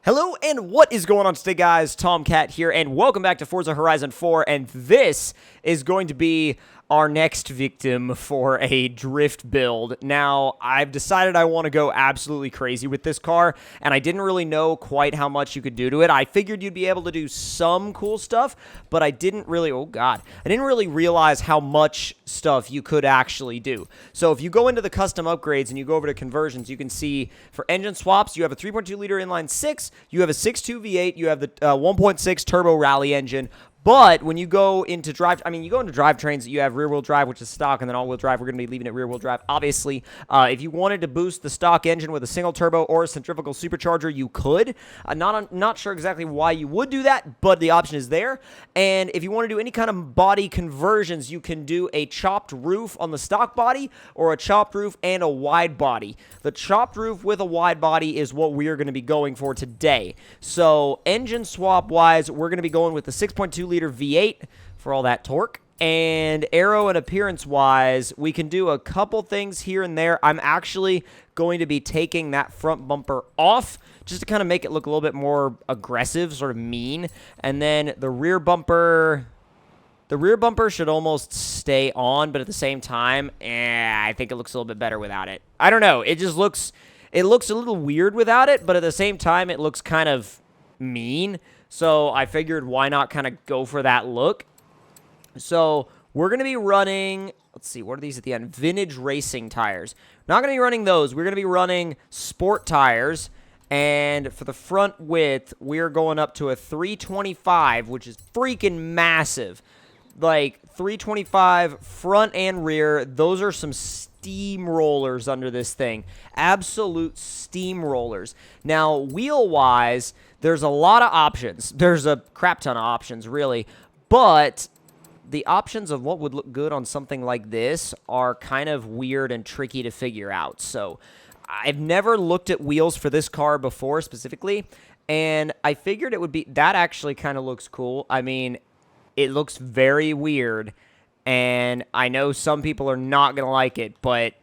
Hello and what is going on today, guys? Tomcat here and welcome back to Forza Horizon 4, and this is going to be our next victim for a drift build. Now, I've decided I want to go absolutely crazy with this car, and I didn't really know quite how much you could do to it. I figured you'd be able to do some cool stuff, but I didn't really, I didn't really realize how much stuff you could actually do. So if you go into the custom upgrades and you go over to conversions, you can see for engine swaps, you have a 3.2 liter inline 6, you have a 6.2 V8, you have the 1.6 turbo rally engine. But when you go into drivetrains, you have rear-wheel drive, which is stock, and then all-wheel drive. We're going to be leaving it rear-wheel drive. Obviously, if you wanted to boost the stock engine with a single turbo or a centrifugal supercharger, you could. Not sure exactly why you would do that, but the option is there. And if you want to do any kind of body conversions, you can do a chopped roof on the stock body or a chopped roof and a wide body. The chopped roof with a wide body is what we are going to be going for today. So engine swap-wise, we're going to be going with the 6.2 liter V8 for all that torque. And aero and appearance-wise, we can do a couple things here and there. I'm actually going to be taking that front bumper off just to kind of make it look a little bit more aggressive, sort of mean. And then the rear bumper should almost stay on, but at the same time, I think it looks a little bit better without it. I don't know. It looks a little weird without it, but at the same time, it looks kind of mean. So I figured why not kind of go for that look. So we're going to be running, let's see, what are these at the end? Vintage racing tires. Not going to be running those. We're going to be running sport tires. And for the front width, we're going up to a 325, which is freaking massive. Like 325 front and rear. Those are some steamrollers under this thing. Absolute steamrollers. Now, wheel-wise, there's a lot of options. There's a crap ton of options, really. But the options of what would look good on something like this are kind of weird and tricky to figure out. So I've never looked at wheels for this car before specifically, and I figured it would be, that actually kind of looks cool. I mean, it looks very weird, and I know some people are not going to like it, but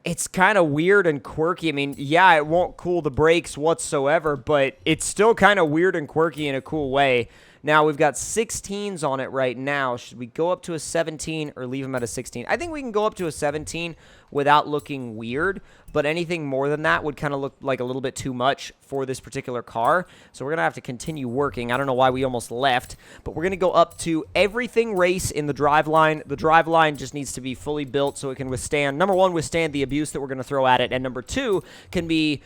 it's kind of weird and quirky. I mean, yeah, it won't cool the brakes whatsoever, but it's still kind of weird and quirky in a cool way. Now, we've got 16s on it right now. Should we go up to a 17 or leave them at a 16? I think we can go up to a 17 without looking weird, but anything more than that would kind of look like a little bit too much for this particular car. So we're going to have to continue working. I don't know why we almost left, but we're going to go up to everything race in the driveline. The driveline just needs to be fully built so it can withstand, number one, withstand the abuse that we're going to throw at it, and number two, can be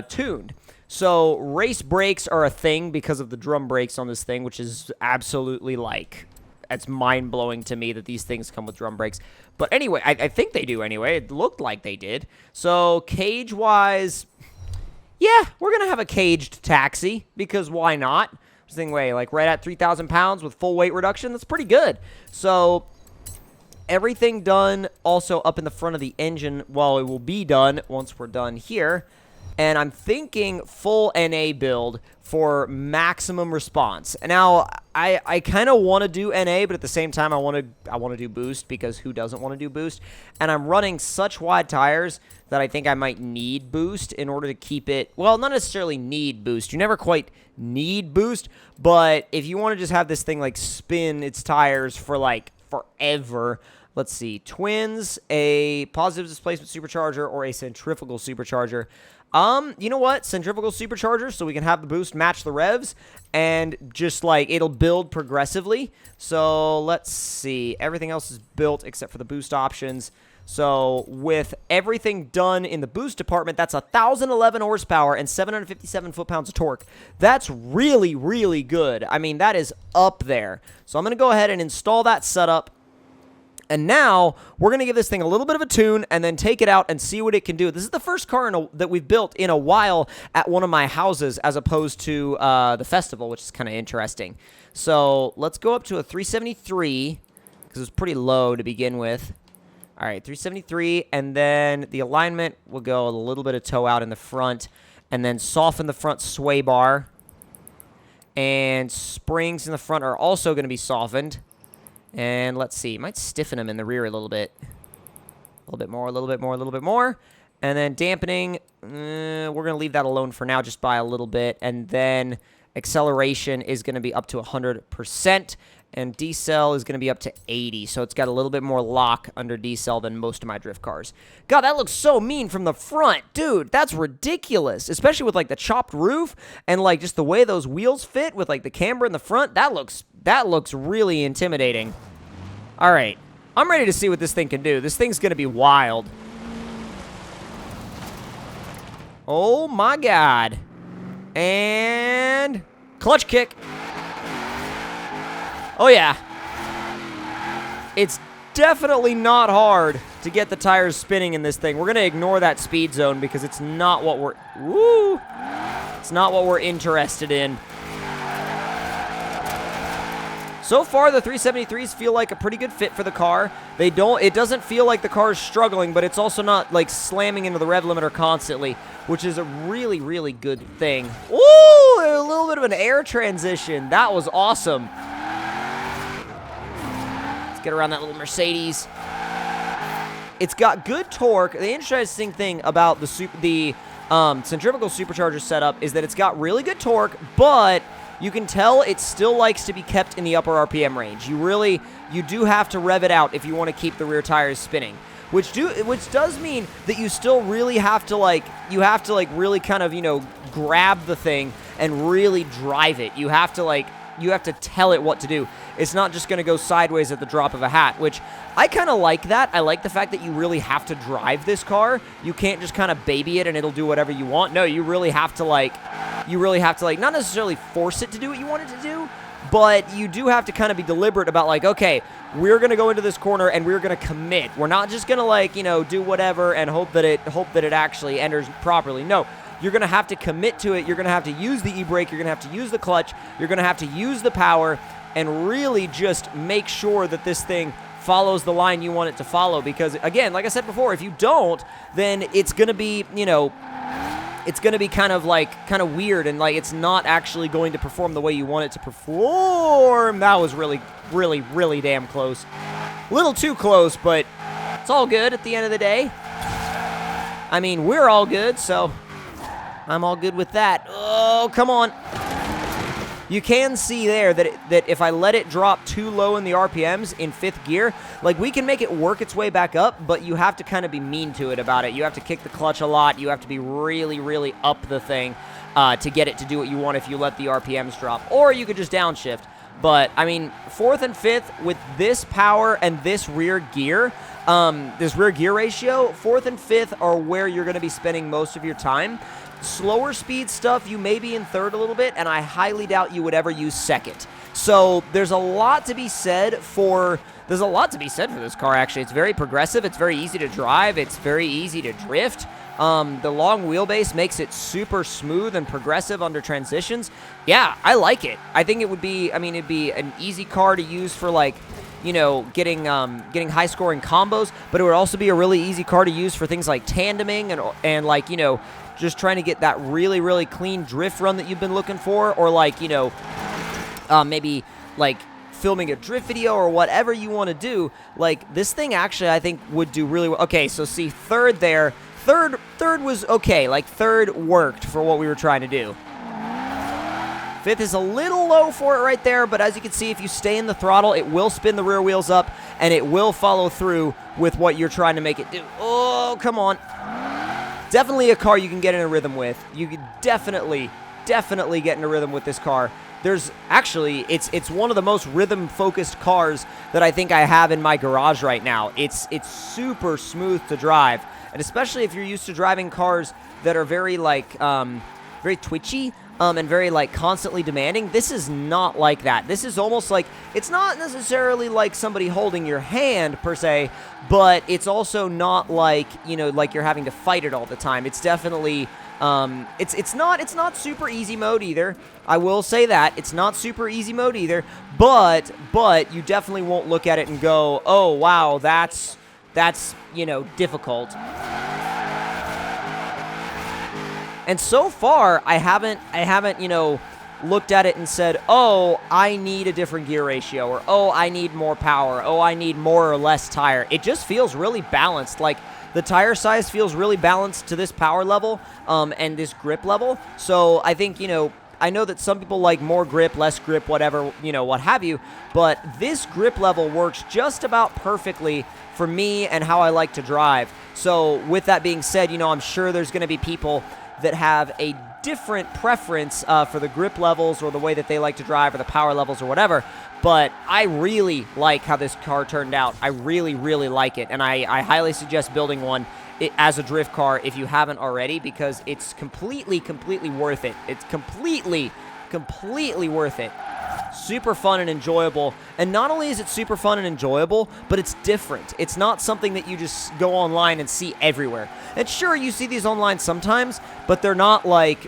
tuned. So race brakes are a thing because of the drum brakes on this thing, which is absolutely like, it's mind-blowing to me that these things come with drum brakes. But anyway, I think they do anyway. It looked like they did. So cage-wise, yeah, we're going to have a caged taxi because why not? This thing weigh like right at 3,000 pounds with full weight reduction. That's pretty good. So everything done also up in the front of the engine. Well, it will be done once we're done here. And I'm thinking full NA build for maximum response. Now, I kind of want to do NA, but at the same time, I want to do boost because who doesn't want to do boost? And I'm running such wide tires that I think I might need boost in order to keep it. Well, not necessarily need boost. You never quite need boost, but if you want to just have this thing like spin its tires for like forever. Let's see, twins, a positive displacement supercharger, or a centrifugal supercharger. You know what? Centrifugal supercharger, so we can have the boost match the revs, and just like it'll build progressively. So let's see. Everything else is built except for the boost options. So with everything done in the boost department, that's 1,011 horsepower and 757 foot-pounds of torque. That's really, really good. I mean, that is up there. So I'm going to go ahead and install that setup. And now, we're going to give this thing a little bit of a tune and then take it out and see what it can do. This is the first car that we've built in a while at one of my houses as opposed to the festival, which is kind of interesting. So, let's go up to a 373 because it's pretty low to begin with. All right, 373, and then the alignment will go a little bit of toe out in the front and then soften the front sway bar. And springs in the front are also going to be softened. And let's see, might stiffen them in the rear a little bit. A little bit more, a little bit more, a little bit more. And then dampening, we're going to leave that alone for now just by a little bit. And then acceleration is going to be up to 100%. And decel is going to be up to 80, so it's got a little bit more lock under decel than most of my drift cars. God, that looks so mean from the front. Dude, that's ridiculous, especially with, like, the chopped roof and, like, just the way those wheels fit with, like, the camber in the front. That looks really intimidating. All right, I'm ready to see what this thing can do. This thing's going to be wild. Oh, my God. And clutch kick. Oh, yeah. It's definitely not hard to get the tires spinning in this thing. We're going to ignore that speed zone because it's not what we're... Woo! It's not what we're interested in. So far, the 373s feel like a pretty good fit for the car. It doesn't feel like the car is struggling, but it's also not, like, slamming into the rev limiter constantly, which is a really, really good thing. Ooh! A little bit of an air transition. That was awesome. Get around that little Mercedes. It's got good torque. The interesting thing about the centrifugal supercharger setup is that it's got really good torque, but you can tell it still likes to be kept in the upper RPM range. You do have to rev it out if you want to keep the rear tires spinning, which does mean that you still really have to really kind of, you know, grab the thing and really drive it. You have to tell it what to do. It's not just going to go sideways at the drop of a hat, which I kind of like that. I like the fact that you really have to drive this car. You can't just kind of baby it and it'll do whatever you want. No, you really have to not necessarily force it to do what you want it to do, but you do have to kind of be deliberate about, like, okay, we're going to go into this corner and we're going to commit. We're not just going to, like, you know, do whatever and hope that it actually enters properly. No. You're going to have to commit to it. You're going to have to use the e-brake. You're going to have to use the clutch. You're going to have to use the power and really just make sure that this thing follows the line you want it to follow. Because, again, like I said before, if you don't, then it's going to be, you know, it's going to be kind of weird, and, like, it's not actually going to perform the way you want it to perform. That was really, really, really damn close. A little too close, but it's all good at the end of the day. I mean, we're all good, so I'm all good with that. Oh, come on. You can see there that if I let it drop too low in the RPMs in 5th gear, like, we can make it work its way back up, but you have to kind of be mean to it about it. You have to kick the clutch a lot. You have to be really, really up the thing to get it to do what you want if you let the RPMs drop. Or you could just downshift. But, I mean, 4th and 5th with this power and this rear gear ratio, 4th and 5th are where you're going to be spending most of your time. Slower speed stuff, you may be in 3rd a little bit, and I highly doubt you would ever use 2nd. So there's a lot to be said for this car, actually. It's very progressive. It's very easy to drive. It's very easy to drift. The long wheelbase makes it super smooth and progressive under transitions. Yeah, I like it. I think it would be, it'd be an easy car to use for, like, you know, getting high-scoring combos, but it would also be a really easy car to use for things like tandeming and like, you know, just trying to get that really, really clean drift run that you've been looking for, or, like, you know, maybe, like, filming a drift video or whatever you want to do. Like, this thing actually, I think, would do really well. Okay, so see, 3rd there. Third was okay. Like, 3rd worked for what we were trying to do. 5th is a little low for it right there, but as you can see, if you stay in the throttle, it will spin the rear wheels up, and it will follow through with what you're trying to make it do. Oh, come on. Definitely a car you can get in a rhythm with. You can definitely get in a rhythm with this car. There's actually, it's one of the most rhythm-focused cars that I think I have in my garage right now. It's super smooth to drive, and especially if you're used to driving cars that are very, like, very twitchy, and very, like, constantly demanding. This is not like that. This is almost like, it's not necessarily like somebody holding your hand, per se, but it's also not like, you know, like you're having to fight it all the time. It's definitely, it's not super easy mode either. I will say that. It's not super easy mode either, but you definitely won't look at it and go, oh, wow, that's, you know, difficult. And so far, I haven't, you know, looked at it and said, oh, I need a different gear ratio, or oh, I need more power, oh, I need more or less tire. It just feels really balanced. Like, the tire size feels really balanced to this power level and this grip level. So I think, I know that some people like more grip, less grip, whatever, what have you, but this grip level works just about perfectly for me and how I like to drive. So with that being said, I'm sure there's going to be people that have a different preference for the grip levels or the way that they like to drive or the power levels or whatever, but I really like how this car turned out. I really, really like it, and I highly suggest building one as a drift car if you haven't already, because it's completely worth it. It's completely worth it. Super fun and enjoyable. And not only is it super fun and enjoyable, but it's different. It's not something that you just go online and see everywhere. And sure, you see these online sometimes, but they're not like,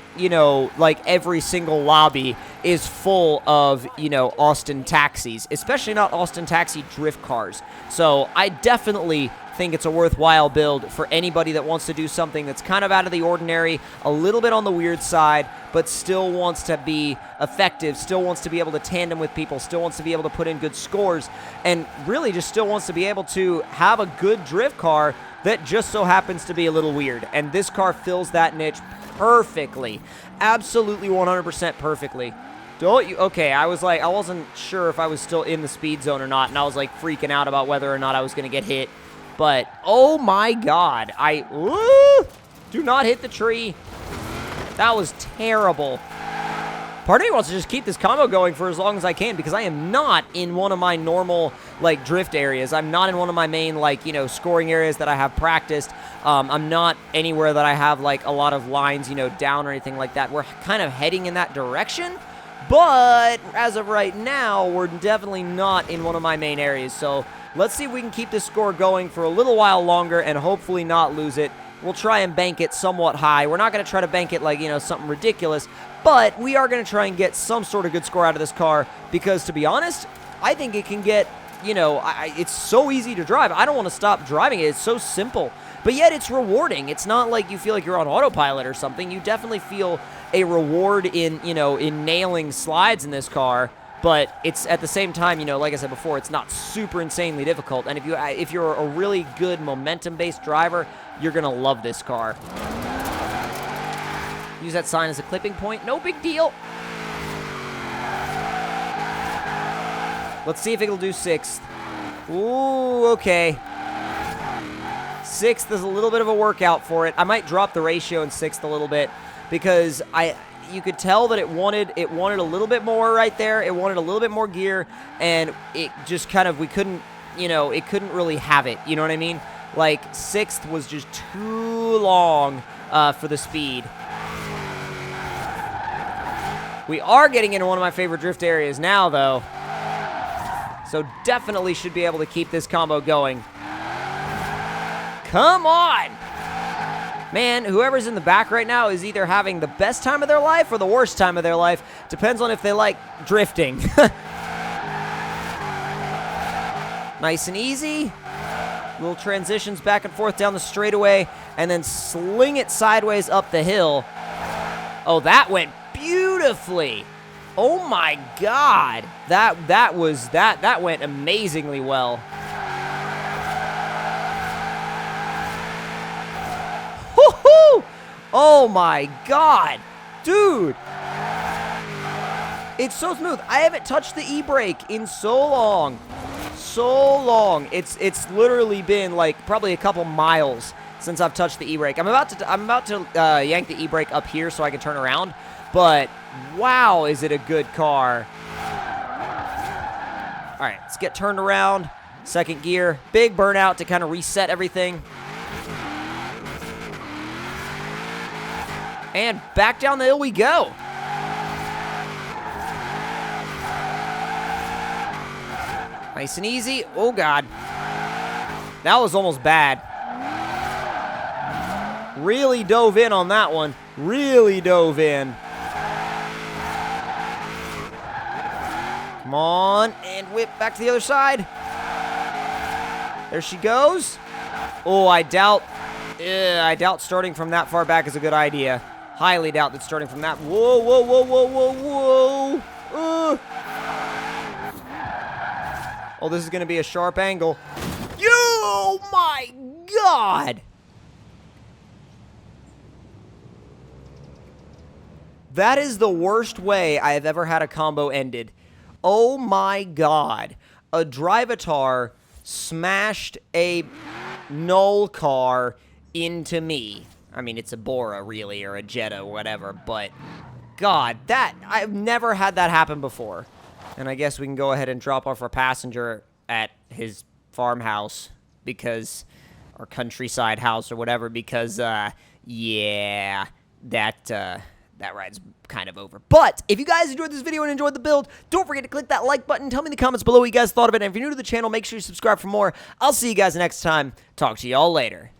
like every single lobby is full of, Austin taxis, especially not Austin taxi drift cars. So I definitely think it's a worthwhile build for anybody that wants to do something that's kind of out of the ordinary, a little bit on the weird side, but still wants to be effective, still wants to be able to tandem with people, still wants to be able to put in good scores, and really just still wants to be able to have a good drift car that just so happens to be a little weird. And this car fills that niche perfectly. Absolutely 100% perfectly. Don't you? Okay, I wasn't sure if I was still in the speed zone or not, and I was like freaking out about whether or not I was going to get hit. But, oh my god, do not hit the tree. That was terrible. Part of me wants to just keep this combo going for as long as I can, because I am not in one of my normal, drift areas. I'm not in one of my main, scoring areas that I have practiced. I'm not anywhere that I have, a lot of lines, down or anything like that. We're kind of heading in that direction. But as of right now, we're definitely not in one of my main areas. So let's see if we can keep this score going for a little while longer and hopefully not lose it. We'll try and bank it somewhat high. We're not going to try to bank it something ridiculous, but we are going to try and get some sort of good score out of this car, because to be honest, I think it can get, it's so easy to drive. I don't want to stop driving it. It's so simple, but yet it's rewarding. It's not like you feel like you're on autopilot or something. You definitely feel a reward in, in nailing slides in this car. But it's at the same time, like I said before, it's not super insanely difficult. And if you're a really good momentum-based driver, you're going to love this car. Use that sign as a clipping point. No big deal. Let's see if it'll do 6th. Ooh, okay. 6th is a little bit of a workout for it. I might drop the ratio in 6th a little bit, because you could tell that it wanted a little bit more right there. It wanted a little bit more gear, and it just kind of, we couldn't, it couldn't really have it. You know what I mean? 6th was just too long for the speed. We are getting into one of my favorite drift areas now, though. So definitely should be able to keep this combo going. Come on! Man, whoever's in the back right now is either having the best time of their life or the worst time of their life. Depends on if they like drifting. Nice and easy. Little transitions back and forth down the straightaway, and then sling it sideways up the hill. Oh, that went beautifully. Oh my god. That went amazingly well. Oh my god, dude. It's so smooth. I haven't touched the e-brake in so long. It's literally been probably a couple miles since I've touched the e-brake. I'm about to yank the e-brake up here so I can turn around, but wow, is it a good car. All right, let's get turned around. Second gear, big burnout to kind of reset everything. And back down the hill we go. Nice and easy. Oh, God. That was almost bad. Really dove in on that one. Really dove in. Come on. And whip back to the other side. There she goes. Oh, I doubt starting from that far back is a good idea. highly doubt that starting from that. Whoa, whoa, whoa, whoa, whoa, whoa. Oh, this is going to be a sharp angle. Oh, my God. That is the worst way I have ever had a combo ended. Oh, my God. A Drivatar smashed a null car into me. I mean, it's a Bora, really, or a Jetta, whatever, but God, I've never had that happen before. And I guess we can go ahead and drop off our passenger at his farmhouse, because, or countryside house or whatever, because, yeah, that ride's kind of over. But if you guys enjoyed this video and enjoyed the build, don't forget to click that like button. Tell me in the comments below what you guys thought of it. And if you're new to the channel, make sure you subscribe for more. I'll see you guys next time. Talk to y'all later.